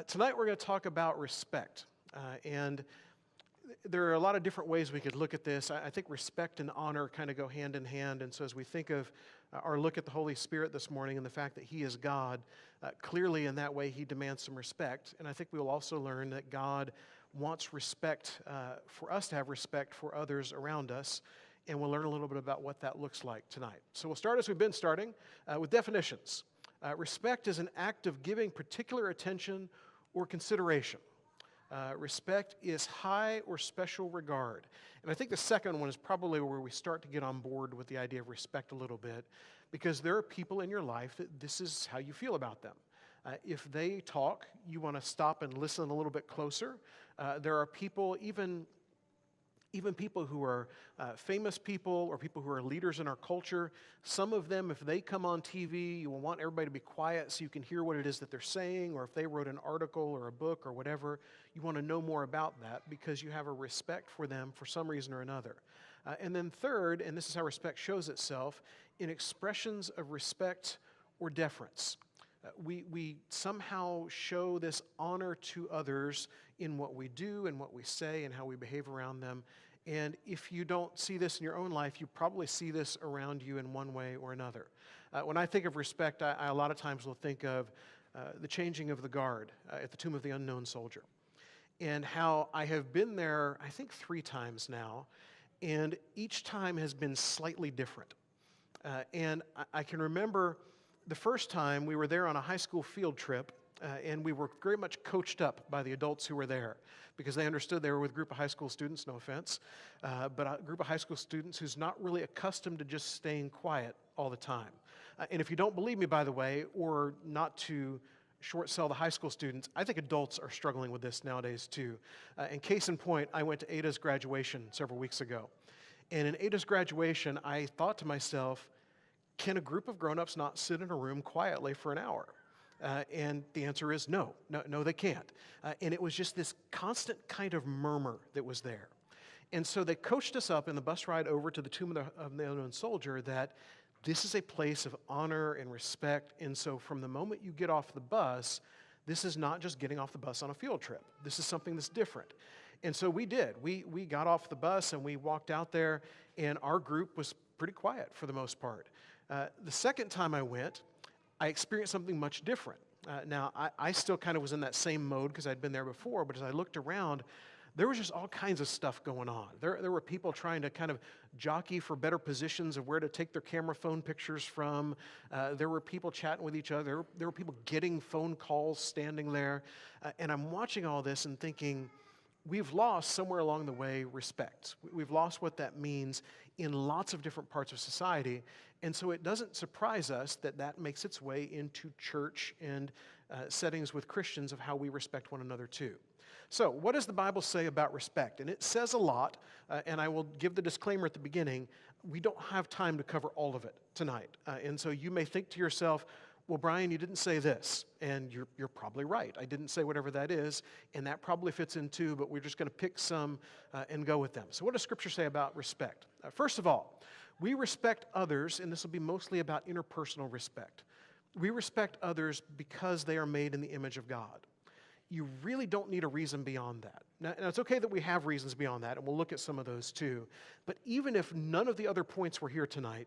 Tonight we're going to talk about respect. And there are a lot of different ways we could look at this. I think respect and honor kind of go hand in hand. And so as we think of our look at the Holy Spirit this morning and the fact that He is God, clearly in that way He demands some respect. And I think we will also learn that God wants respect for us to have respect for others around us. And we'll learn a little bit about what that looks like tonight. So we'll start as we've been starting with definitions. Respect is an act of giving particular attention or consideration. Respect is high or special regard. And I think the second one is probably where we start to get on board with the idea of respect a little bit, because there are people in your life that this is how you feel about them. If they talk, you want to stop and listen a little bit closer. There are people, even people who are famous people or people who are leaders in our culture, some of them, if they come on TV, you will want everybody to be quiet so you can hear what it is that they're saying, or if they wrote an article or a book or whatever, you want to know more about that because you have a respect for them for some reason or another. And then third, and this is how respect shows itself, in expressions of respect or deference. We somehow show this honor to others in what we do and what we say and how we behave around them. And if you don't see this in your own life, you probably see this around you in one way or another. When I think of respect, I a lot of times will think of the changing of the guard at the Tomb of the Unknown Soldier. And how I have been there, I think 3 times now, and each time has been slightly different. And I can remember the first time we were there on a high school field trip, and we were very much coached up by the adults who were there because they understood they were with a group of high school students, no offense, but a group of high school students who's not really accustomed to just staying quiet all the time. And if you don't believe me, by the way, or not to short sell the high school students, I think adults are struggling with this nowadays too. And case in point, I went to Ada's graduation several weeks ago. And in Ada's graduation, I thought to myself, can a group of grown-ups not sit in a room quietly for an hour? And the answer is no, they can't. And it was just this constant kind of murmur that was there. And so they coached us up in the bus ride over to the Tomb of the Unknown Soldier that this is a place of honor and respect. And so from the moment you get off the bus, this is not just getting off the bus on a field trip. This is something that's different. And so we did. We got off the bus and we walked out there, and our group was pretty quiet for the most part. The second time I went, I experienced something much different. Now, I still kind of was in that same mode because I'd been there before, but as I looked around, there was just all kinds of stuff going on. There were people trying to kind of jockey for better positions of where to take their camera phone pictures from. There were people chatting with each other. There were people getting phone calls standing there. And I'm watching all this and thinking, we've lost somewhere along the way respect. We've lost what that means in lots of different parts of society. And so it doesn't surprise us that that makes its way into church and settings with Christians of how we respect one another too. So what does the Bible say about respect? And it says a lot, and I will give the disclaimer at the beginning. We don't have time to cover all of it tonight. And so you may think to yourself, well, Brian, you didn't say this, and you're probably right. I didn't say whatever that is, and that probably fits in too, but we're just going to pick some and go with them. So what does Scripture say about respect? First of all, we respect others, and this will be mostly about interpersonal respect. We respect others because they are made in the image of God. You really don't need a reason beyond that. Now, it's okay that we have reasons beyond that, and we'll look at some of those too. But even if none of the other points were here tonight,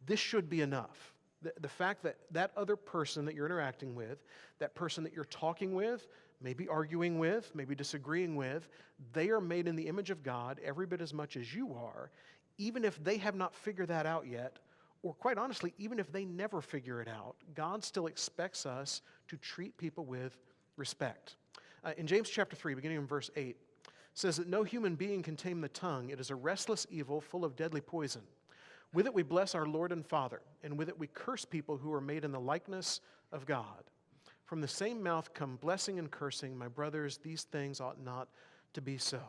this should be enough. The fact that that other person that you're interacting with, that person that you're talking with, maybe arguing with, maybe disagreeing with, they are made in the image of God every bit as much as you are, even if they have not figured that out yet, or quite honestly, even if they never figure it out, God still expects us to treat people with respect. In James chapter 3, beginning in verse 8, says that no human being can tame the tongue. It is a restless evil full of deadly poison. With it we bless our Lord and Father, and with it we curse people who are made in the likeness of God. From the same mouth come blessing and cursing. My brothers, these things ought not to be so.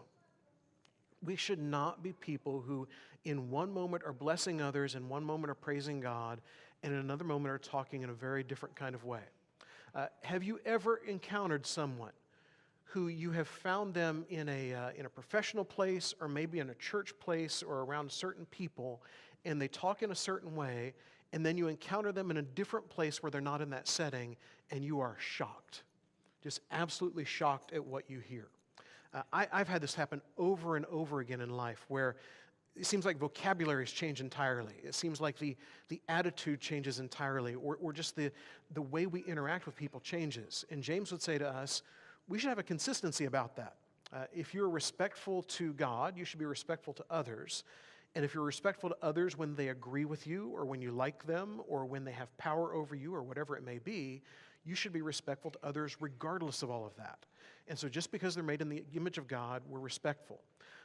We should not be people who in one moment are blessing others, in one moment are praising God, and in another moment are talking in a very different kind of way. Have you ever encountered someone who you have found them in a professional place or maybe in a church place or around certain people, and they talk in a certain way, and then you encounter them in a different place where they're not in that setting, and you are shocked? just absolutely shocked at what you hear. I've had this happen over and over again in life where it seems like vocabularies change entirely. It seems like the attitude changes entirely, or just the way we interact with people changes. And James would say to us, we should have a consistency about that. If you're respectful to God, you should be respectful to others. And if you're respectful to others when they agree with you, or when you like them, or when they have power over you, or whatever it may be, you should be respectful to others regardless of all of that. And so just because they're made in the image of God, we're respectful.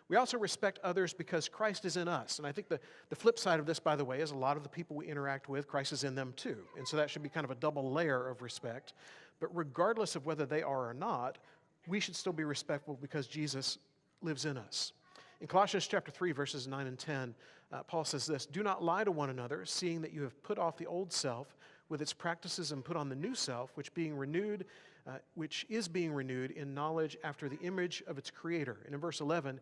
We also respect others because Christ is in us. And I think the flip side of this, by the way, is a lot of the people we interact with, Christ is in them too. And so that should be kind of a double layer of respect. But regardless of whether they are or not, we should still be respectful because Jesus lives in us. In Colossians chapter 3, verses 9 and 10, Paul says this, "Do not lie to one another, seeing that you have put off the old self with its practices and put on the new self, which is being renewed in knowledge after the image of its creator." And in verse 11,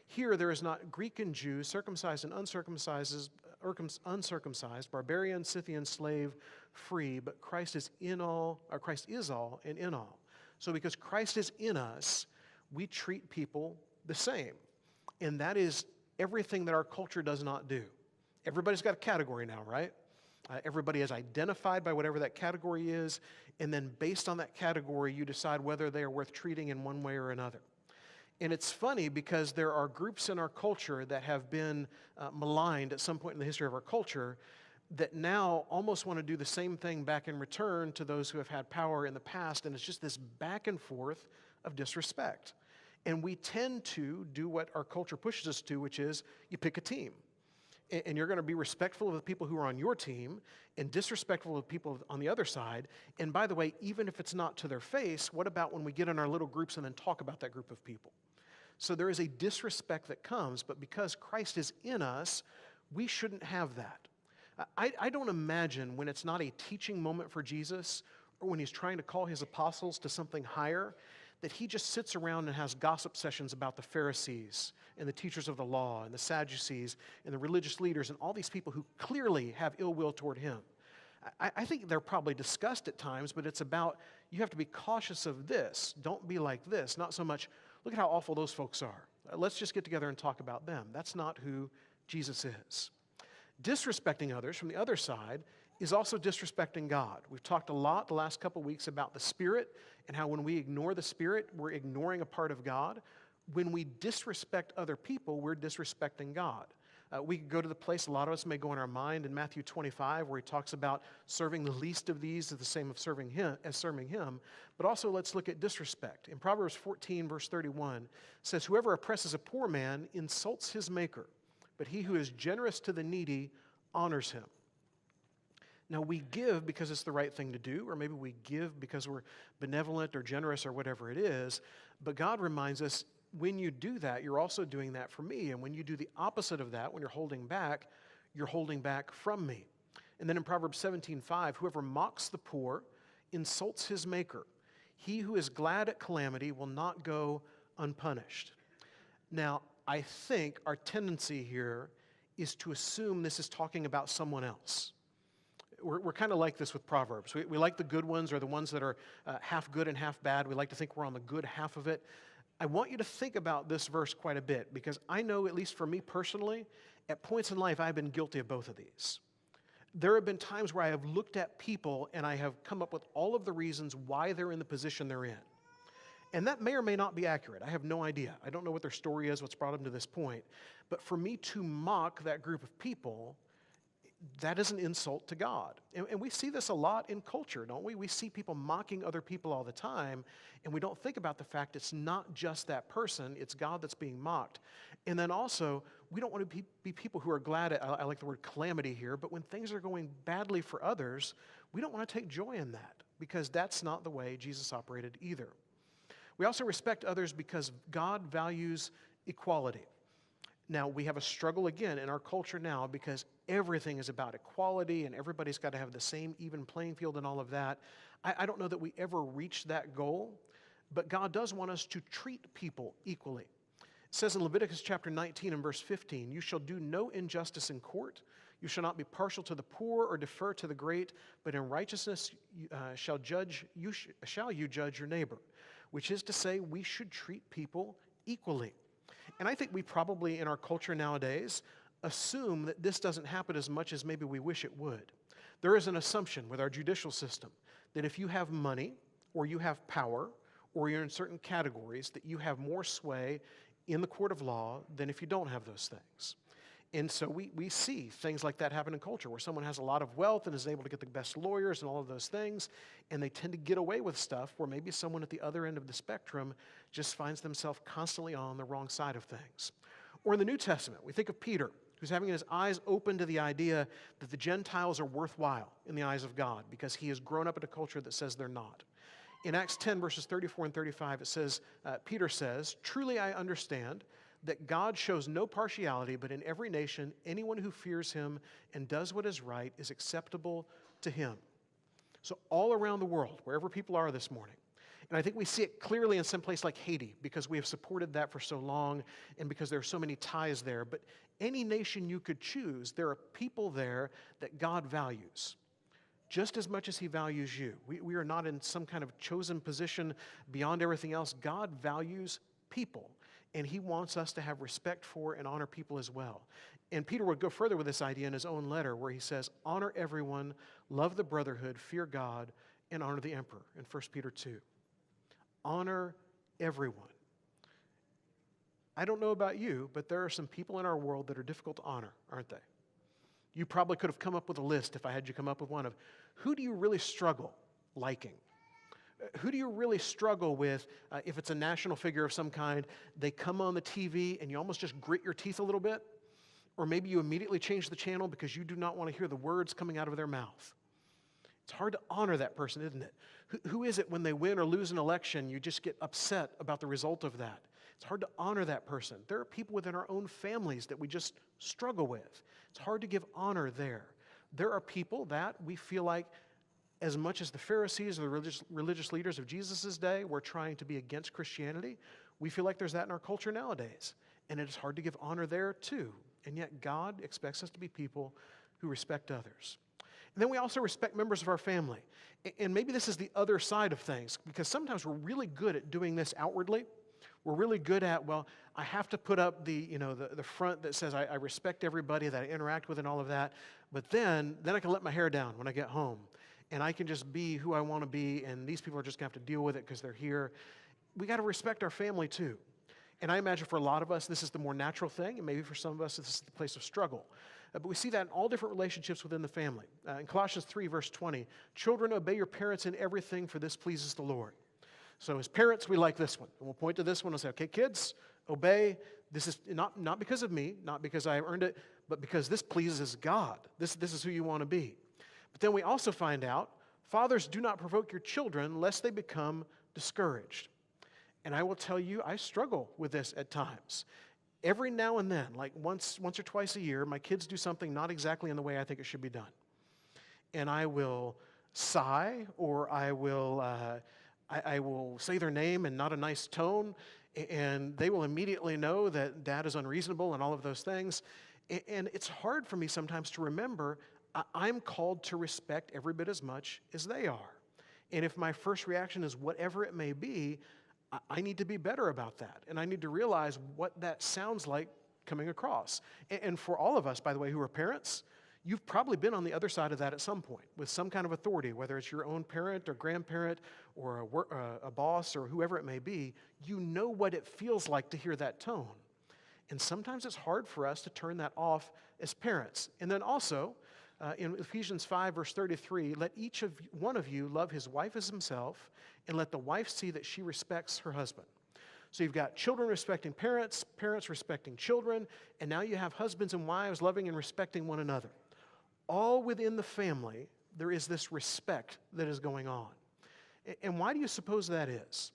"Here there is not Greek and Jew, circumcised and uncircumcised, barbarian, Scythian, slave, free, but Christ is all and in all." So because Christ is in us, we treat people the same. And that is everything that our culture does not do. Everybody's got a category now, right? Everybody is identified by whatever that category is, and then based on that category, you decide whether they are worth treating in one way or another. And it's funny because there are groups in our culture that have been maligned at some point in the history of our culture that now almost want to do the same thing back in return to those who have had power in the past, and it's just this back and forth of disrespect. And we tend to do what our culture pushes us to, which is you pick a team. And you're going to be respectful of the people who are on your team and disrespectful of people on the other side. And by the way, even if it's not to their face, what about when we get in our little groups and then talk about that group of people? So there is a disrespect that comes, but because Christ is in us, we shouldn't have that. I don't imagine when it's not a teaching moment for Jesus or when he's trying to call his apostles to something higher, that he just sits around and has gossip sessions about the Pharisees and the teachers of the law and the Sadducees and the religious leaders and all these people who clearly have ill will toward him. I think they're probably discussed at times, but it's about you have to be cautious of this. Don't be like this. Not so much, look at how awful those folks are. Let's just get together and talk about them. That's not who Jesus is. Disrespecting others from the other side is also disrespecting God. We've talked a lot the last couple weeks about the Spirit and how when we ignore the Spirit, we're ignoring a part of God. When we disrespect other people, we're disrespecting God. We could go to the place a lot of us may go in our mind in Matthew 25 where he talks about serving the least of these is the same as serving him. But also let's look at disrespect. In Proverbs 14 verse 31 it says, "Whoever oppresses a poor man insults his maker, but he who is generous to the needy honors him." Now, we give because it's the right thing to do, or maybe we give because we're benevolent or generous or whatever it is. But God reminds us, when you do that, you're also doing that for me. And when you do the opposite of that, when you're holding back from me. And then in Proverbs 17:5, "Whoever mocks the poor insults his maker. He who is glad at calamity will not go unpunished." Now, I think our tendency here is to assume this is talking about someone else. We're kind of like this with Proverbs. We like the good ones or the ones that are half good and half bad. We like to think we're on the good half of it. I want you to think about this verse quite a bit because I know, at least for me personally, at points in life I've been guilty of both of these. There have been times where I have looked at people and I have come up with all of the reasons why they're in the position they're in. And that may or may not be accurate. I have no idea. I don't know what their story is, what's brought them to this point. But for me to mock that group of people, that is an insult to God. And we see this a lot in culture, don't we? We see people mocking other people all the time, and we don't think about the fact it's not just that person, it's God that's being mocked. And then also, we don't want to be people who are glad at, I like the word calamity here, but when things are going badly for others, we don't want to take joy in that, because that's not the way Jesus operated either. We also respect others because God values equality. Now, we have a struggle again in our culture now because everything is about equality and everybody's got to have the same even playing field and all of that. I don't know that we ever reach that goal, but God does want us to treat people equally. It says in Leviticus chapter 19 and verse 15, "You shall do no injustice in court. You shall not be partial to the poor or defer to the great, but in righteousness shall you judge your neighbor, which is to say we should treat people equally. And I think we probably in our culture nowadays assume that this doesn't happen as much as maybe we wish it would. There is an assumption with our judicial system that if you have money or you have power or you're in certain categories, that you have more sway in the court of law than if you don't have those things. And so we see things like that happen in culture where someone has a lot of wealth and is able to get the best lawyers and all of those things, and they tend to get away with stuff where maybe someone at the other end of the spectrum just finds themselves constantly on the wrong side of things. Or in the New Testament, we think of Peter, who's having his eyes open to the idea that the Gentiles are worthwhile in the eyes of God because he has grown up in a culture that says they're not. In Acts 10, verses 34 and 35, it says, Peter says, "Truly I understand that God shows no partiality, but in every nation, anyone who fears him and does what is right is acceptable to him." So all around the world, wherever people are this morning, and I think we see it clearly in some place like Haiti because we have supported that for so long and because there are so many ties there, but any nation you could choose, there are people there that God values just as much as he values you. We are not in some kind of chosen position beyond everything else. God values people. And he wants us to have respect for and honor people as well. And Peter would go further with this idea in his own letter where he says, honor everyone, love the brotherhood, fear God, and honor the emperor in 1 Peter 2. Honor everyone. I don't know about you, but there are some people in our world that are difficult to honor, aren't they? You probably could have come up with a list if I had you come up with one of who do you really struggle liking? Who do you really struggle with if it's a national figure of some kind? They come on the TV and you almost just grit your teeth a little bit, or maybe you immediately change the channel because you do not want to hear the words coming out of their mouth. It's hard to honor that person, isn't it? Who is it when they win or lose an election, you just get upset about the result of that? It's hard to honor that person. There are people within our own families that we just struggle with. It's hard to give honor there. There are people that we feel like, as much as the Pharisees or the religious leaders of Jesus' day were trying to be against Christianity, we feel like there's that in our culture nowadays. And it is hard to give honor there too. And yet God expects us to be people who respect others. And then we also respect members of our family. And maybe this is the other side of things, because sometimes we're really good at doing this outwardly. We're really good at, well, I have to put up the front that says I respect everybody that I interact with and all of that. But then I can let my hair down when I get home. And I can just be who I want to be, and these people are just going to have to deal with it because they're here. We got to respect our family too. And I imagine for a lot of us, this is the more natural thing, and maybe for some of us, this is the place of struggle. But we see that in all different relationships within the family. In Colossians 3, verse 20, children, obey your parents in everything, for this pleases the Lord. So as parents, we like this one. And we'll point to this one and say, okay, kids, obey. This is not because of me, not because I earned it, but because this pleases God. This is who you want to be. But then we also find out, fathers, do not provoke your children lest they become discouraged. And I will tell you, I struggle with this at times. Every now and then, like once or twice a year, my kids do something not exactly in the way I think it should be done. And I will sigh, or I will say their name in not a nice tone, and they will immediately know that Dad is unreasonable and all of those things. And it's hard for me sometimes to remember I'm called to respect every bit as much as they are. And if my first reaction is whatever it may be, I need to be better about that. And I need to realize what that sounds like coming across. And for all of us, by the way, who are parents, you've probably been on the other side of that at some point with some kind of authority, whether it's your own parent or grandparent or a boss or whoever it may be. You know what it feels like to hear that tone. And sometimes it's hard for us to turn that off as parents. And then also, in Ephesians 5, verse 33, let each one of you love his wife as himself, and let the wife see that she respects her husband. So you've got children respecting parents, parents respecting children, and now you have husbands and wives loving and respecting one another. All within the family, there is this respect that is going on. And why do you suppose that is?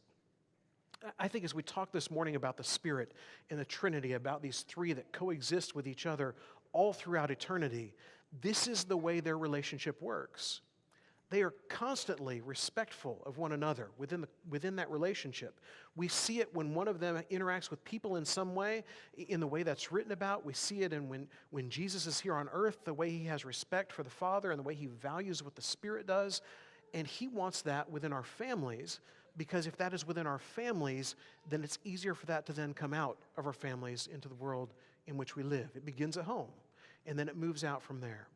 I think as we talk this morning about the Spirit and the Trinity, about these three that coexist with each other all throughout eternity, this is the way their relationship works. They are constantly respectful of one another within that relationship. We see it when one of them interacts with people in some way, in the way that's written about. We see it in when Jesus is here on earth, the way he has respect for the Father and the way he values what the Spirit does. And he wants that within our families, because if that is within our families, then it's easier for that to then come out of our families into the world in which we live. It begins at home, and then it moves out from there.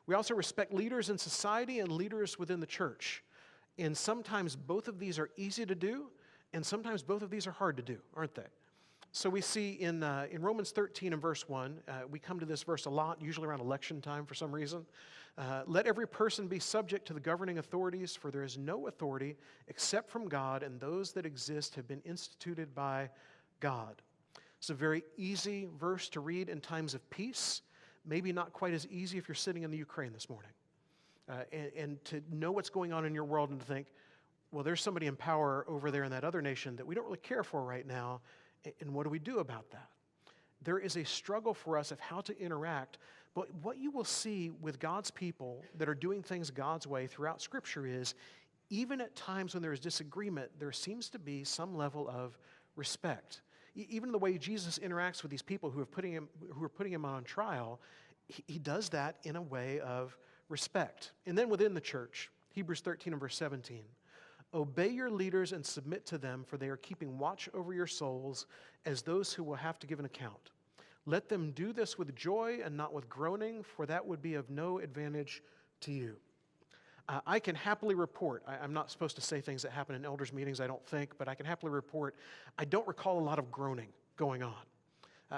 We also respect leaders in society and leaders within the church. And sometimes both of these are easy to do, and sometimes both of these are hard to do, aren't they? So we see in Romans 13 and verse 1, we come to this verse a lot, usually around election time for some reason. Let every person be subject to the governing authorities, for there is no authority except from God, and those that exist have been instituted by God. It's a very easy verse to read in times of peace. Maybe not quite as easy if you're sitting in the Ukraine this morning. And to know what's going on in your world and to think, well, there's somebody in power over there in that other nation that we don't really care for right now, and what do we do about that? There is a struggle for us of how to interact, but what you will see with God's people that are doing things God's way throughout Scripture is, even at times when there is disagreement, there seems to be some level of respect. Even the way Jesus interacts with these people who are putting him on trial, he does that in a way of respect. And then within the church, Hebrews 13 and verse 17, obey your leaders and submit to them, for they are keeping watch over your souls as those who will have to give an account. Let them do this with joy and not with groaning, for that would be of no advantage to you. I can happily report, I'm not supposed to say things that happen in elders' meetings, I don't think, but I can happily report, I don't recall a lot of groaning going on.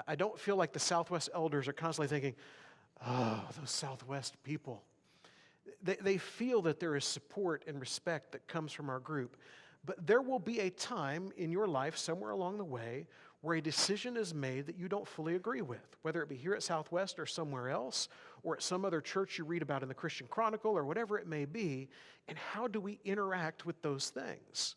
I don't feel like the Southwest elders are constantly thinking, oh, those Southwest people. They feel that there is support and respect that comes from our group. But there will be a time in your life, somewhere along the way, where a decision is made that you don't fully agree with, whether it be here at Southwest or somewhere else, or at some other church you read about in the Christian Chronicle, or whatever it may be, and how do we interact with those things?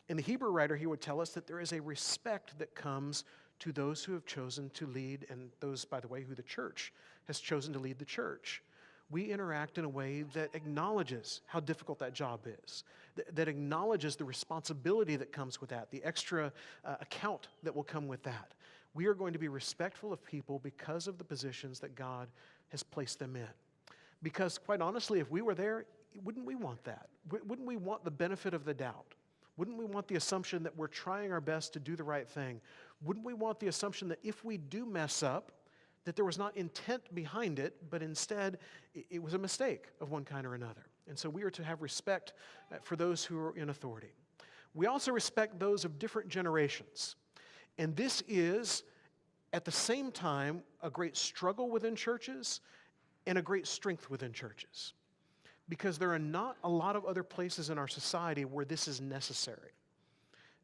In the Hebrew writer, he would tell us that there is a respect that comes to those who have chosen to lead, and those, by the way, who the church has chosen to lead the church. We interact in a way that acknowledges how difficult that job is, that acknowledges the responsibility that comes with that, the extra account that will come with that. We are going to be respectful of people because of the positions that God has placed them in. Because quite honestly, if we were there, wouldn't we want that? Wouldn't we want the benefit of the doubt? Wouldn't we want the assumption that we're trying our best to do the right thing? Wouldn't we want the assumption that if we do mess up, that there was not intent behind it, but instead it was a mistake of one kind or another? And so we are to have respect for those who are in authority. We also respect those of different generations. And this is, at the same time, a great struggle within churches and a great strength within churches. Because there are not a lot of other places in our society where this is necessary.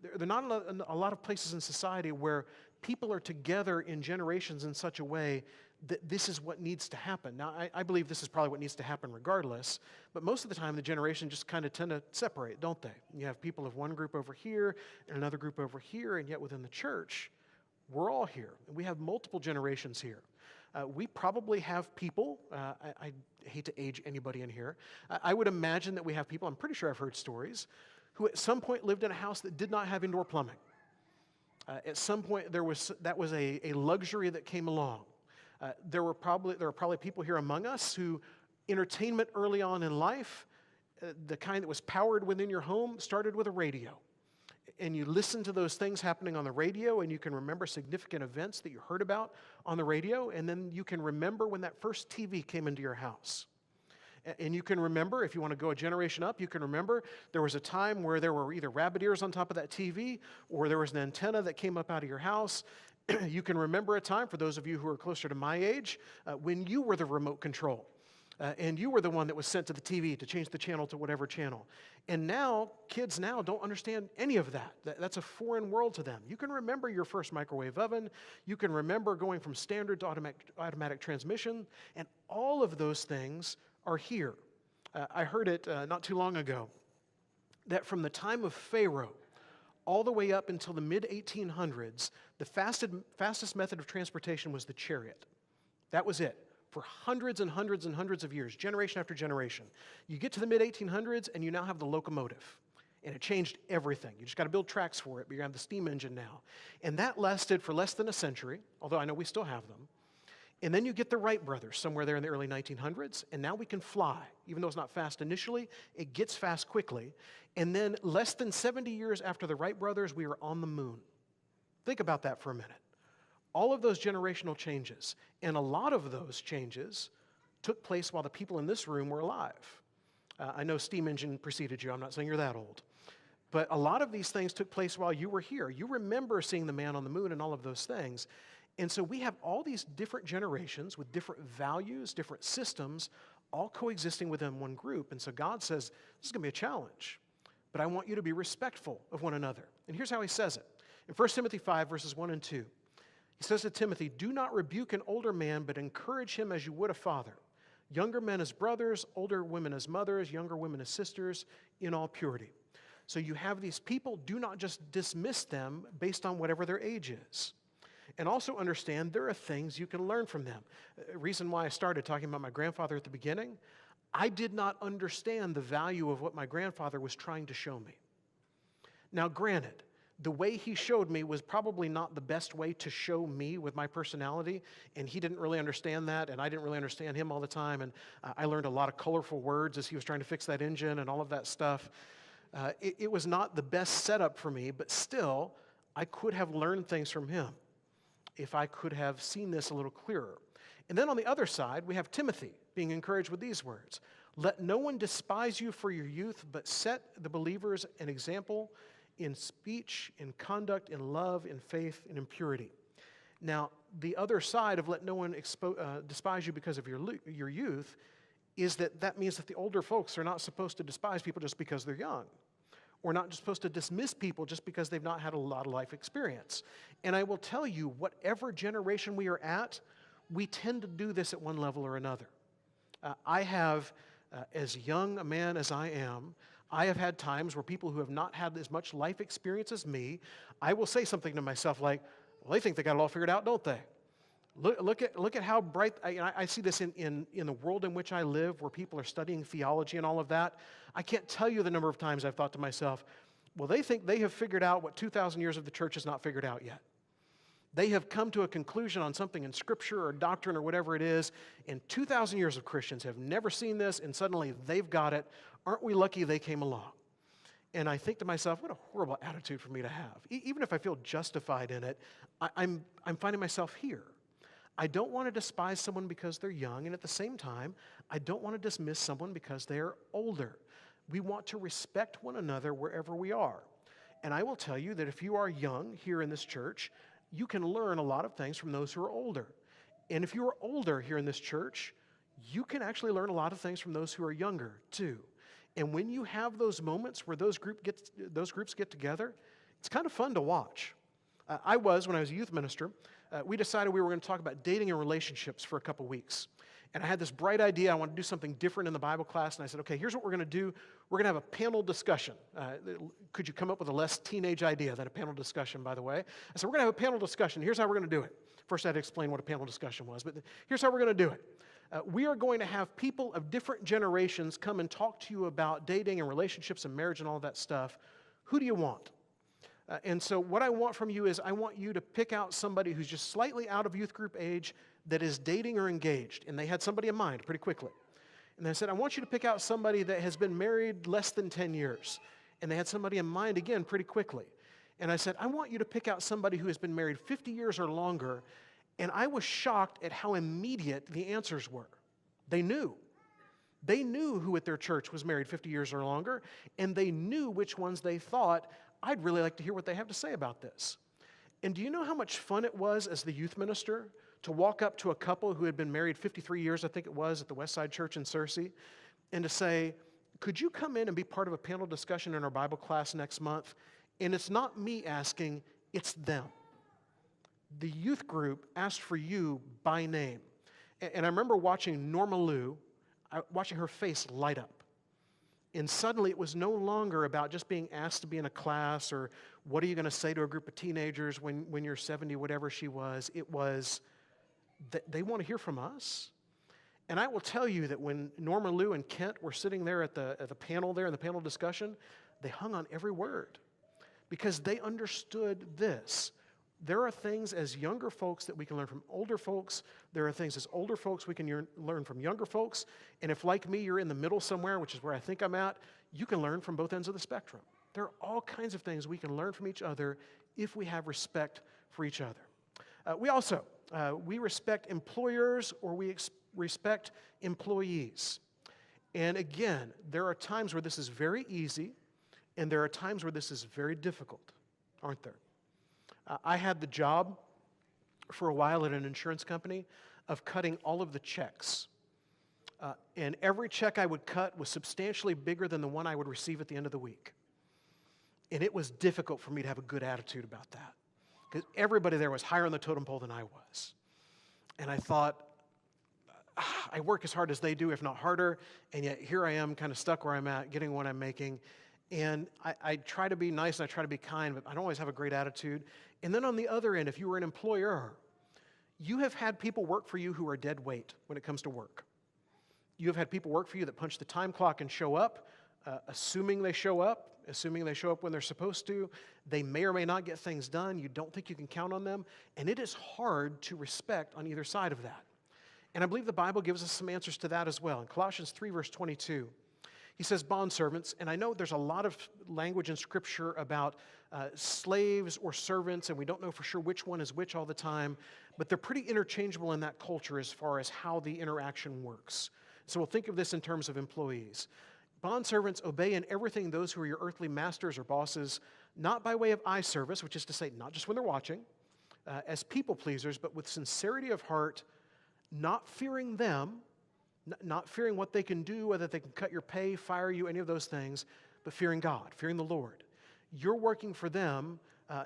There are not a lot of places in society where people are together in generations in such a way that this is what needs to happen. Now, I believe this is probably what needs to happen regardless, but most of the time the generations just kind of tend to separate, don't they? You have people of one group over here and another group over here, and yet within the church, we're all here. And we have multiple generations here. We probably have people, I hate to age anybody in here, I would imagine that we have people, I'm pretty sure I've heard stories, who at some point lived in a house that did not have indoor plumbing. At some point, that was a luxury that came along. There are probably people here among us who entertainment early on in life, the kind that was powered within your home, started with a radio. And you listen to those things happening on the radio, and you can remember significant events that you heard about on the radio, and then you can remember when that first TV came into your house. And you can remember, if you want to go a generation up, you can remember there was a time where there were either rabbit ears on top of that TV, or there was an antenna that came up out of your house. You can remember a time, for those of you who are closer to my age, when you were the remote control. And you were the one that was sent to the TV to change the channel to whatever channel. And now, kids now don't understand any of that. That's a foreign world to them. You can remember your first microwave oven. You can remember going from standard to automatic transmission. And all of those things are here. I heard it not too long ago, that from the time of Pharaoh all the way up until the mid-1800s, the fastest method of transportation was the chariot. That was it. for hundreds and hundreds and hundreds of years, generation after generation. You get to the mid-1800s, and you now have the locomotive. And it changed everything. You just got to build tracks for it, but you have the steam engine now. And that lasted for less than a century, although I know we still have them. And then you get the Wright brothers somewhere there in the early 1900s, and now we can fly. Even though it's not fast initially, it gets fast quickly. And then less than 70 years after the Wright brothers, we are on the moon. Think about that for a minute. All of those generational changes, and a lot of those changes took place while the people in this room were alive. I know steam engine preceded you. I'm not saying you're that old. But a lot of these things took place while you were here. You remember seeing the man on the moon and all of those things. And so we have all these different generations with different values, different systems, all coexisting within one group. And so God says, this is going to be a challenge, but I want you to be respectful of one another. And here's how he says it. In 1 Timothy 5, verses 1 and 2, he says to Timothy, do not rebuke an older man, but encourage him as you would a father. Younger men as brothers, older women as mothers, younger women as sisters, in all purity. So you have these people, do not just dismiss them based on whatever their age is. And also understand there are things you can learn from them. The reason why I started talking about my grandfather at the beginning, I did not understand the value of what my grandfather was trying to show me. Now granted, the way he showed me was probably not the best way to show me with my personality, and he didn't really understand that, and I didn't really understand him all the time, and I learned a lot of colorful words as he was trying to fix that engine and all of that stuff. It was not the best setup for me, but still, I could have learned things from him if I could have seen this a little clearer. And then on the other side, we have Timothy being encouraged with these words. Let no one despise you for your youth, but set the believers an example in speech, in conduct, in love, in faith, and in purity. Now, the other side of let no one despise you because of your youth is that means that the older folks are not supposed to despise people just because they're young. We're not supposed to dismiss people just because they've not had a lot of life experience. And I will tell you, whatever generation we are at, we tend to do this at one level or another. I have, as young a man as I am, I have had times where people who have not had as much life experience as me, I will say something to myself like, well, they think they got it all figured out, don't they? Look at how bright, I see this in the world in which I live, where people are studying theology and all of that. I can't tell you the number of times I've thought to myself, well, they think they have figured out what 2,000 years of the church has not figured out yet. They have come to a conclusion on something in Scripture or doctrine or whatever it is, and 2,000 years of Christians have never seen this, and suddenly they've got it. Aren't we lucky they came along? And I think to myself, what a horrible attitude for me to have. Even if I feel justified in it, I'm finding myself here. I don't want to despise someone because they're young, and at the same time, I don't want to dismiss someone because they're older. We want to respect one another wherever we are. And I will tell you that if you are young here in this church, you can learn a lot of things from those who are older. And if you are older here in this church, you can actually learn a lot of things from those who are younger too. And when you have those moments where those groups get together, it's kind of fun to watch. When I was a youth minister, we decided we were going to talk about dating and relationships for a couple weeks. And I had this bright idea. I wanted to do something different in the Bible class. And I said, okay, here's what we're going to do. We're going to have a panel discussion. Could you come up with a less teenage idea than a panel discussion, by the way? I said, we're going to have a panel discussion. Here's how we're going to do it. First, I had to explain what a panel discussion was. But here's how we're going to do it. We are going to have people of different generations come and talk to you about dating and relationships and marriage and all that stuff. Who do you want? And so what I want from you is I want you to pick out somebody who's just slightly out of youth group age that is dating or engaged. And they had somebody in mind pretty quickly. And I said, I want you to pick out somebody that has been married less than 10 years. And they had somebody in mind again pretty quickly. And I said, I want you to pick out somebody who has been married 50 years or longer. And I was shocked at how immediate the answers were. They knew. They knew who at their church was married 50 years or longer. And they knew which ones they thought, I'd really like to hear what they have to say about this. And do you know how much fun it was as the youth minister to walk up to a couple who had been married 53 years, I think it was, at the Westside Church in Searcy, and to say, could you come in and be part of a panel discussion in our Bible class next month? And it's not me asking, it's them. The youth group asked for you by name. And I remember watching Norma Lou, watching her face light up. And suddenly it was no longer about just being asked to be in a class or what are you going to say to a group of teenagers when you're 70, whatever she was. It was that they want to hear from us. And I will tell you that when Norma, Lou, and Kent were sitting there at the panel there in the panel discussion, they hung on every word because they understood this. There are things as younger folks that we can learn from older folks. There are things as older folks we can learn from younger folks. And if, like me, you're in the middle somewhere, which is where I think I'm at, you can learn from both ends of the spectrum. There are all kinds of things we can learn from each other if we have respect for each other. We respect employers, or we respect employees. And again, there are times where this is very easy, and there are times where this is very difficult, aren't there? I had the job for a while at an insurance company of cutting all of the checks. And every check I would cut was substantially bigger than the one I would receive at the end of the week. And it was difficult for me to have a good attitude about that, because everybody there was higher on the totem pole than I was. And I thought, I work as hard as they do, if not harder, and yet here I am kind of stuck where I'm at, getting what I'm making. And I try to be nice and I try to be kind, but I don't always have a great attitude. And then on the other end, if you were an employer, you have had people work for you who are dead weight when it comes to work. You have had people work for you that punch the time clock and show up, assuming they show up when they're supposed to. They may or may not get things done. You don't think you can count on them. And it is hard to respect on either side of that. And I believe the Bible gives us some answers to that as well. In Colossians 3, verse 22, he says, bondservants, and I know there's a lot of language in Scripture about slaves or servants, and we don't know for sure which one is which all the time, but they're pretty interchangeable in that culture as far as how the interaction works. So we'll think of this in terms of employees. Bondservants, obey in everything those who are your earthly masters or bosses, not by way of eye service, which is to say not just when they're watching, as people pleasers, but with sincerity of heart, not fearing them, not fearing what they can do, whether they can cut your pay, fire you, any of those things, but fearing God, fearing the Lord. You're working for them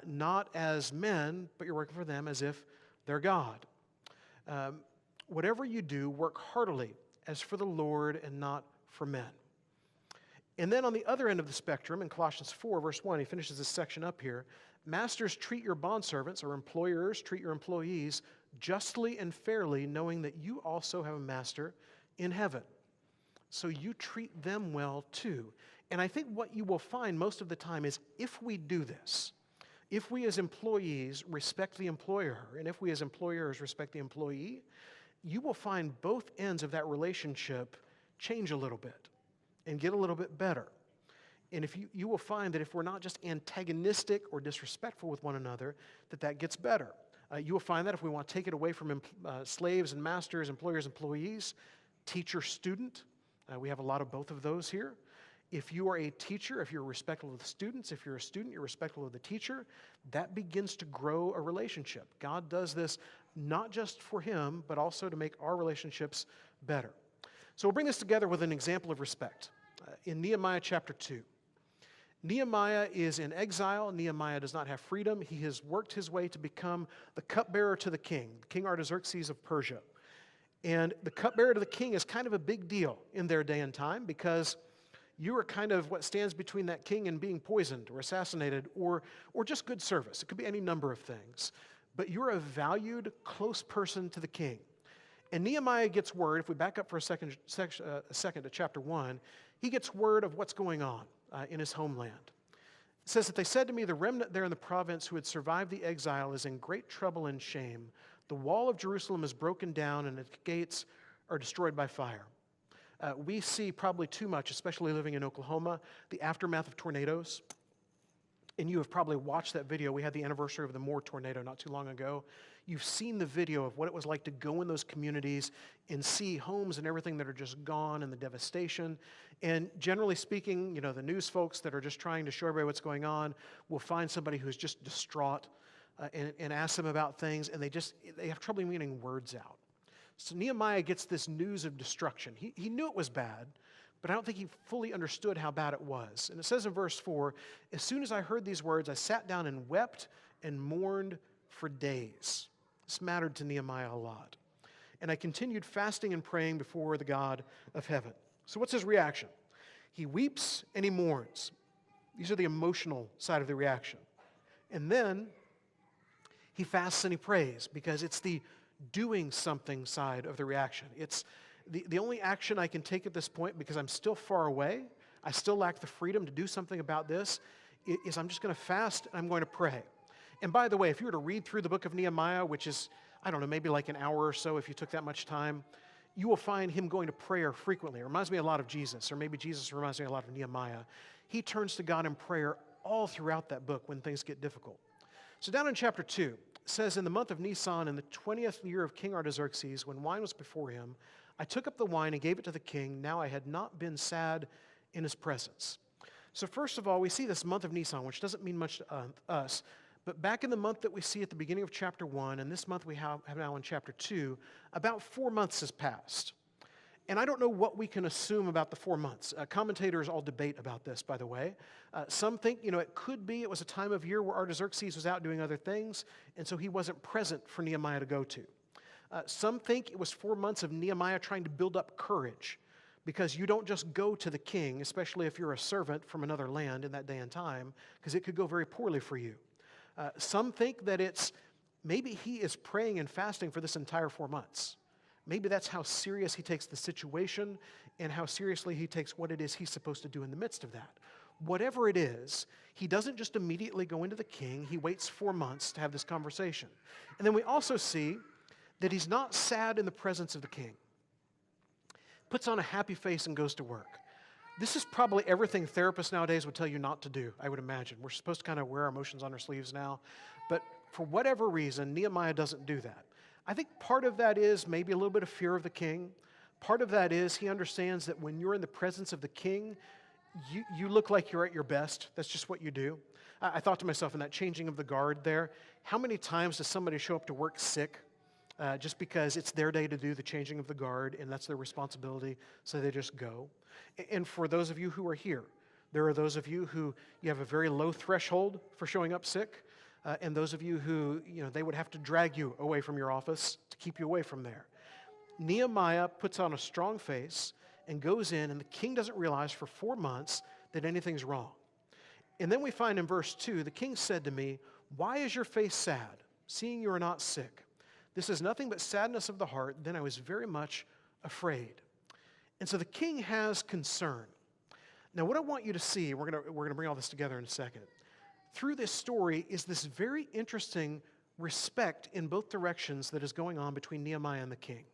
not as men, but you're working for them as if they're God. Whatever you do, work heartily as for the Lord and not for men. And then on the other end of the spectrum, in Colossians 4, verse 1, he finishes this section up here. Masters, treat your bondservants, or employers, treat your employees justly and fairly, knowing that you also have a master in heaven. So you treat them well too. And I think what you will find most of the time is if we do this, if we as employees respect the employer, and if we as employers respect the employee, you will find both ends of that relationship change a little bit and get a little bit better. And if you will find that if we're not just antagonistic or disrespectful with one another, that gets better. You will find that if we want to take it away from slaves and masters, employers, employees, teacher, student, we have a lot of both of those here. If you are a teacher, if you're respectful of the students, if you're a student, you're respectful of the teacher, that begins to grow a relationship. God does this not just for him, but also to make our relationships better. So we'll bring this together with an example of respect. In Nehemiah chapter 2. Nehemiah is in exile. Nehemiah does not have freedom. He has worked his way to become the cupbearer to the king, King Artaxerxes of Persia. And the cupbearer to the king is kind of a big deal in their day and time because you are kind of what stands between that king and being poisoned or assassinated or just good service. It could be any number of things. But you're a valued, close person to the king. And Nehemiah gets word, if we back up for a second to chapter 1, he gets word of what's going on in his homeland. It says that they said to me, the remnant there in the province who had survived the exile is in great trouble and shame. The wall of Jerusalem is broken down and its gates are destroyed by fire. We see probably too much, especially living in Oklahoma, the aftermath of tornadoes. And you have probably watched that video. We had the anniversary of the Moore tornado not too long ago. You've seen the video of what it was like to go in those communities and see homes and everything that are just gone and the devastation. And generally speaking, you know, the news folks that are just trying to show everybody what's going on will find somebody who's just distraught and ask them about things, and they have trouble getting words out. So Nehemiah gets this news of destruction. He knew it was bad, but I don't think he fully understood how bad it was. And it says in verse 4, as soon as I heard these words, I sat down and wept and mourned for days. This mattered to Nehemiah a lot. And I continued fasting and praying before the God of heaven. So what's his reaction? He weeps and he mourns. These are the emotional side of the reaction. And then he fasts and he prays because it's the doing something side of the reaction. It's The only action I can take at this point, because I'm still far away, I still lack the freedom to do something about this, is I'm just going to fast and I'm going to pray. And by the way, if you were to read through the book of Nehemiah, which is, I don't know, maybe like an hour or so if you took that much time, you will find him going to prayer frequently. It reminds me a lot of Jesus, or maybe Jesus reminds me a lot of Nehemiah. He turns to God in prayer all throughout that book when things get difficult. So down in chapter 2, it says, in the month of Nisan, in the 20th year of King Artaxerxes, when wine was before him, I took up the wine and gave it to the king. Now I had not been sad in his presence. So first of all, we see this month of Nisan, which doesn't mean much to us, but back in the month that we see at the beginning of chapter 1, and this month we have now in chapter 2, about 4 months has passed. And I don't know what we can assume about the 4 months. Commentators all debate about this, by the way. Some think, it could be it was a time of year where Artaxerxes was out doing other things, and so he wasn't present for Nehemiah to go to. Some think it was 4 months of Nehemiah trying to build up courage, because you don't just go to the king, especially if you're a servant from another land in that day and time, because it could go very poorly for you. Some think that maybe he is praying and fasting for this entire 4 months. Maybe that's how serious he takes the situation and how seriously he takes what it is he's supposed to do in the midst of that. Whatever it is, he doesn't just immediately go into the king. He waits 4 months to have this conversation. And then we also see that he's not sad in the presence of the king. Puts on a happy face and goes to work. This is probably everything therapists nowadays would tell you not to do, I would imagine. We're supposed to kind of wear our emotions on our sleeves now. But for whatever reason, Nehemiah doesn't do that. I think part of that is maybe a little bit of fear of the king. Part of that is he understands that when you're in the presence of the king, you look like you're at your best. That's just what you do. I thought to myself in that changing of the guard there, how many times does somebody show up to work sick just because it's their day to do the changing of the guard and that's their responsibility, so they just go? And for those of you who are here, there are those of you who you have a very low threshold for showing up sick, and those of you who, they would have to drag you away from your office to keep you away from there. Nehemiah puts on a strong face and goes in, and the king doesn't realize for 4 months that anything's wrong. And then we find in verse 2, the king said to me, "Why is your face sad, seeing you are not sick? This is nothing but sadness of the heart." Then I was very much afraid. And so the king has concern. Now what I want you to see, we're going to bring all this together in a second, through this story is this very interesting respect in both directions that is going on between Nehemiah and the king.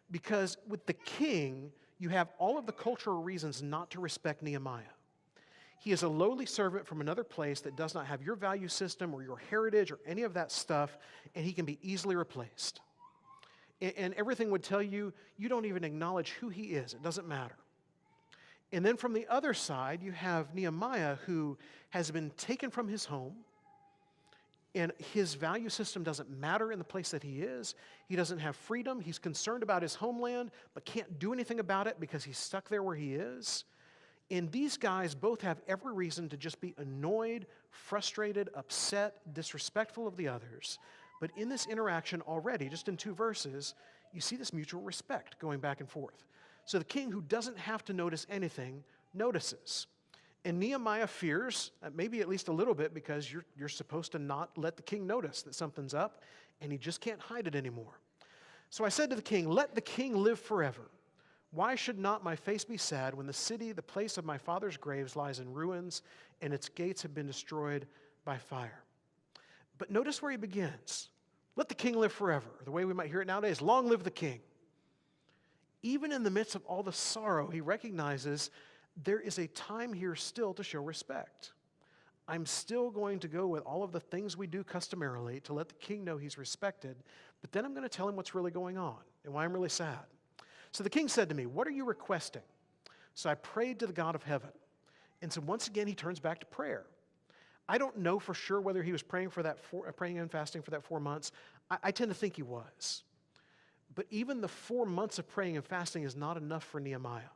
Because with the king, you have all of the cultural reasons not to respect Nehemiah. He is a lowly servant from another place that does not have your value system or your heritage or any of that stuff, and he can be easily replaced. And everything would tell you, you don't even acknowledge who he is. It doesn't matter. And then from the other side, you have Nehemiah, who has been taken from his home, and his value system doesn't matter in the place that he is. He doesn't have freedom. He's concerned about his homeland, but can't do anything about it because he's stuck there where he is. And these guys both have every reason to just be annoyed, frustrated, upset, disrespectful of the others. But in this interaction already, just in 2 verses, you see this mutual respect going back and forth. So the king, who doesn't have to notice anything, notices. And Nehemiah fears, maybe at least a little bit, because you're supposed to not let the king notice that something's up, and he just can't hide it anymore. So I said to the king, "Let the king live forever. Why should not my face be sad when the city, the place of my father's graves, lies in ruins, and its gates have been destroyed by fire?" But notice where he begins. Let the king live forever. The way we might hear it nowadays, long live the king. Even in the midst of all the sorrow, he recognizes there is a time here still to show respect. I'm still going to go with all of the things we do customarily to let the king know he's respected, but then I'm going to tell him what's really going on and why I'm really sad. So the king said to me, "What are you requesting?" So I prayed to the God of heaven. And so once again, he turns back to prayer. I don't know for sure whether he was praying and fasting for that 4 months. I tend to think he was. But even the 4 months of praying and fasting is not enough for Nehemiah.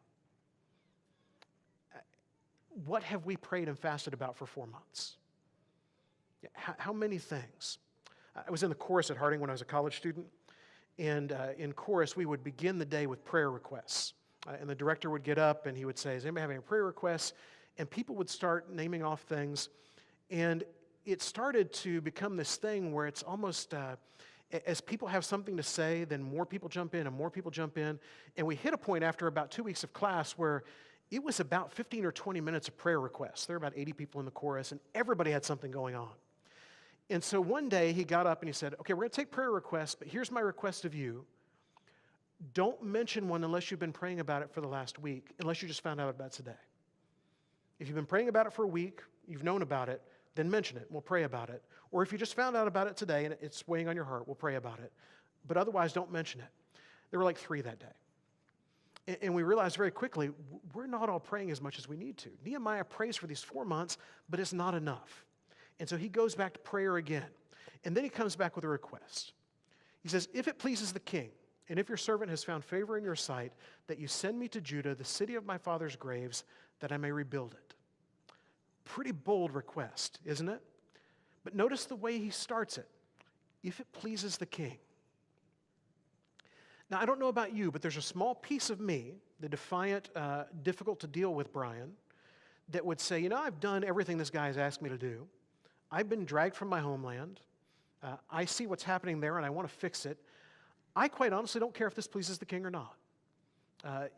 What have we prayed and fasted about for 4 months? How many things? I was in the chorus at Harding when I was a college student. And in chorus, we would begin the day with prayer requests. And the director would get up and he would say, "Does anybody have any prayer requests?" And people would start naming off things. And it started to become this thing where it's almost, As people have something to say, then more people jump in and more people jump in. And we hit a point after about 2 weeks of class where it was about 15 or 20 minutes of prayer requests. There were about 80 people in the chorus, and everybody had something going on. And so one day he got up and he said, okay, we're going to take prayer requests, but here's my request of you. Don't mention one unless you've been praying about it for the last week, unless you just found out about it today. If you've been praying about it for a week, you've known about it, then mention it, and we'll pray about it. Or if you just found out about it today and it's weighing on your heart, we'll pray about it. But otherwise, don't mention it. There were like 3 that day. And we realized very quickly, we're not all praying as much as we need to. Nehemiah prays for these 4 months, but it's not enough. And so he goes back to prayer again. And then he comes back with a request. He says, if it pleases the king, and if your servant has found favor in your sight, that you send me to Judah, the city of my father's graves, that I may rebuild it. Pretty bold request, isn't it? But notice the way he starts it. If it pleases the king. Now, I don't know about you, but there's a small piece of me, the defiant, difficult to deal with Brian, that would say, you know, I've done everything this guy has asked me to do. I've been dragged from my homeland. I see what's happening there, and I want to fix it. I quite honestly don't care if this pleases the king or not.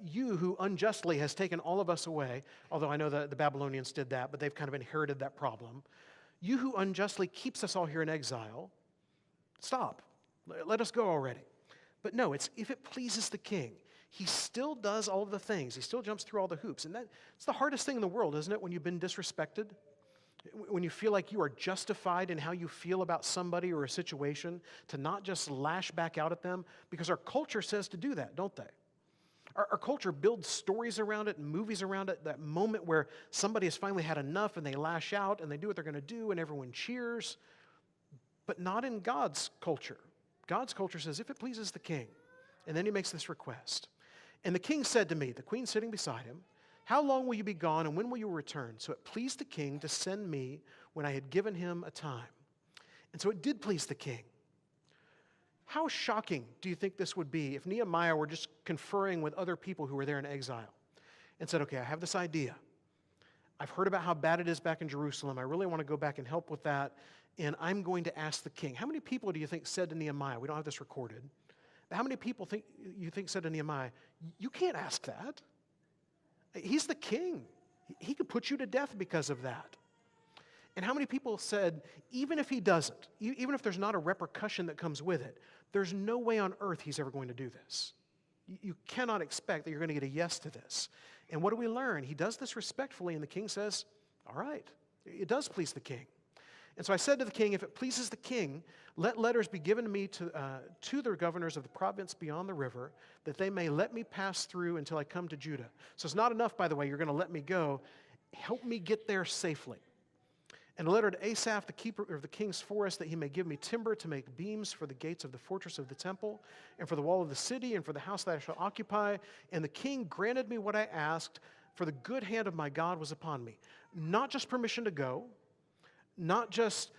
You who unjustly has taken all of us away, although I know the Babylonians did that, but they've kind of inherited that problem. You who unjustly keeps us all here in exile, stop. Let us go already. But no, it's if it pleases the king. He still does all of the things. He still jumps through all the hoops. And it's the hardest thing in the world, isn't it, when you've been disrespected? When you feel like you are justified in how you feel about somebody or a situation, to not just lash back out at them, because our culture says to do that, don't they? Our culture builds stories around it and movies around it, that moment where somebody has finally had enough and they lash out and they do what they're going to do and everyone cheers. But not in God's culture. God's culture says, if it pleases the king. And then he makes this request. And the king said to me, the queen sitting beside him, how long will you be gone and when will you return? So it pleased the king to send me when I had given him a time. And so it did please the king. How shocking do you think this would be if Nehemiah were just conferring with other people who were there in exile and said, okay, I have this idea. I've heard about how bad it is back in Jerusalem. I really want to go back and help with that, and I'm going to ask the king. How many people do you think said to Nehemiah, we don't have this recorded, but how many people you think said to Nehemiah, you can't ask that? He's the king. He could put you to death because of that. And how many people said, even if he doesn't, even if there's not a repercussion that comes with it, there's no way on earth he's ever going to do this. You cannot expect that you're going to get a yes to this. And what do we learn? He does this respectfully, and the king says, all right, it does please the king. And so I said to the king, if it pleases the king, let letters be given to me to the governors of the province beyond the river, that they may let me pass through until I come to Judah. So it's not enough, by the way, you're going to let me go. Help me get there safely. And a letter to Asaph, the keeper of the king's forest, that he may give me timber to make beams for the gates of the fortress of the temple, and for the wall of the city, and for the house that I shall occupy. And the king granted me what I asked, for the good hand of my God was upon me. Not just permission to go, not just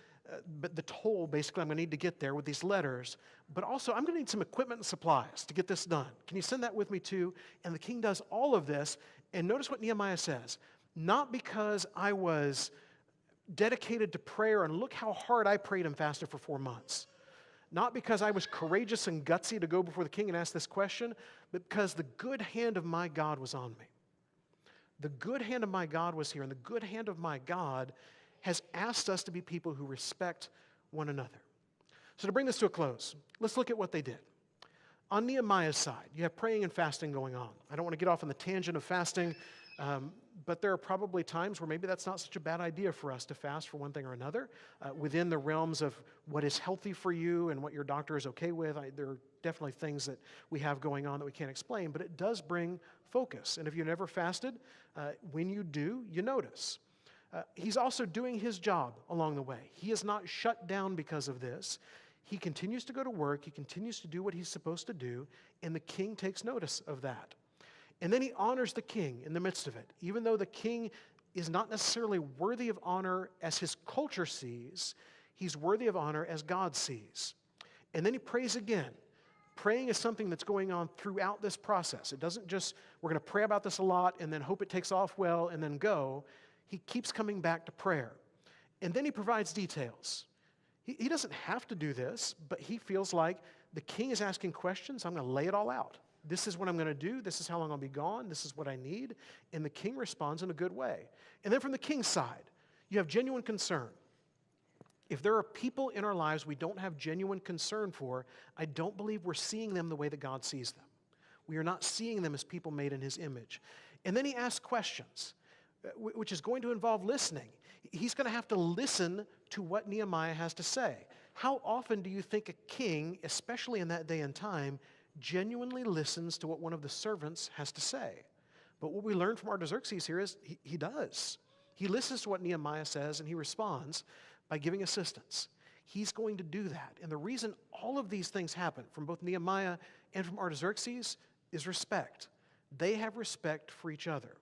but the toll, basically, I'm going to need to get there with these letters, but also I'm going to need some equipment and supplies to get this done. Can you send that with me too? And the king does all of this, and notice what Nehemiah says. Not because I was dedicated to prayer, and look how hard I prayed and fasted for 4 months. Not because I was courageous and gutsy to go before the king and ask this question, but because the good hand of my God was on me. The good hand of my God was here, and the good hand of my God has asked us to be people who respect one another. So to bring this to a close, let's look at what they did. On Nehemiah's side, you have praying and fasting going on. I don't want to get off on the tangent of fasting, but there are probably times where maybe that's not such a bad idea for us to fast for one thing or another, within the realms of what is healthy for you and what your doctor is okay with. There are definitely things that we have going on that we can't explain, but it does bring focus. And if you've never fasted, when you do, you notice. He's also doing his job along the way. He is not shut down because of this. He continues to go to work. He continues to do what he's supposed to do, and the king takes notice of that. And then he honors the king in the midst of it. Even though the king is not necessarily worthy of honor as his culture sees, he's worthy of honor as God sees. And then he prays again. Praying is something that's going on throughout this process. It doesn't just, we're going to pray about this a lot and then hope it takes off well and then go. He keeps coming back to prayer. And then he provides details. He doesn't have to do this, but he feels like the king is asking questions. I'm going to lay it all out. This is what I'm going to do. This is how long I'll be gone. This is what I need. And the king responds in a good way. And then from the king's side, you have genuine concern. If there are people in our lives we don't have genuine concern for, I don't believe we're seeing them the way that God sees them. We are not seeing them as people made in his image. And then he asks questions, which is going to involve listening. He's going to have to listen to what Nehemiah has to say. How often do you think a king, especially in that day and time, genuinely listens to what one of the servants has to say? But what we learn from Artaxerxes here is he does. He listens to what Nehemiah says and he responds by giving assistance. He's going to do that. And the reason all of these things happen from both Nehemiah and from Artaxerxes is respect. They have respect for each other.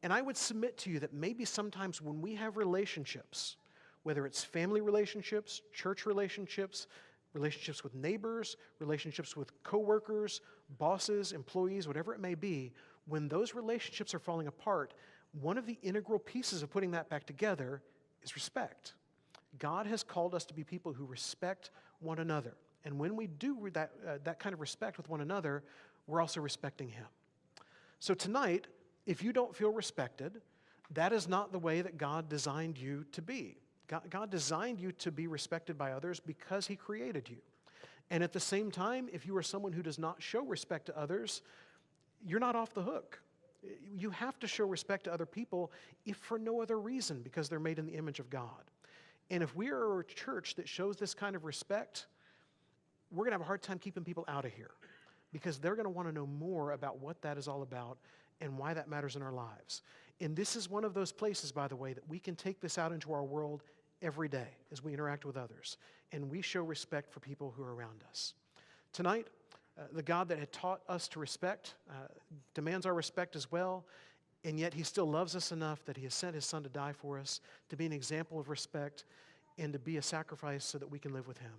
And I would submit to you that maybe sometimes when we have relationships, whether it's family relationships, church relationships, relationships with neighbors, relationships with coworkers, bosses, employees, whatever it may be, when those relationships are falling apart, one of the integral pieces of putting that back together is respect. God has called us to be people who respect one another. And when we do that kind of respect with one another, we're also respecting him. So tonight, if you don't feel respected, that is not the way that God designed you to be. God designed you to be respected by others because he created you. And at the same time, if you are someone who does not show respect to others, you're not off the hook. You have to show respect to other people if for no other reason, because they're made in the image of God. And if we are a church that shows this kind of respect, we're going to have a hard time keeping people out of here because they're going to want to know more about what that is all about and why that matters in our lives. And this is one of those places, by the way, that we can take this out into our world every day as we interact with others. And we show respect for people who are around us. Tonight, the God that had taught us to respect demands our respect as well. And yet he still loves us enough that he has sent his son to die for us, to be an example of respect, and to be a sacrifice so that we can live with him.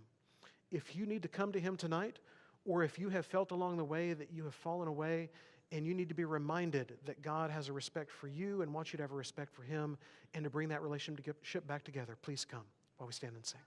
If you need to come to him tonight, or if you have felt along the way that you have fallen away, and you need to be reminded that God has a respect for you and wants you to have a respect for him and to bring that relationship back together, please come while we stand and sing.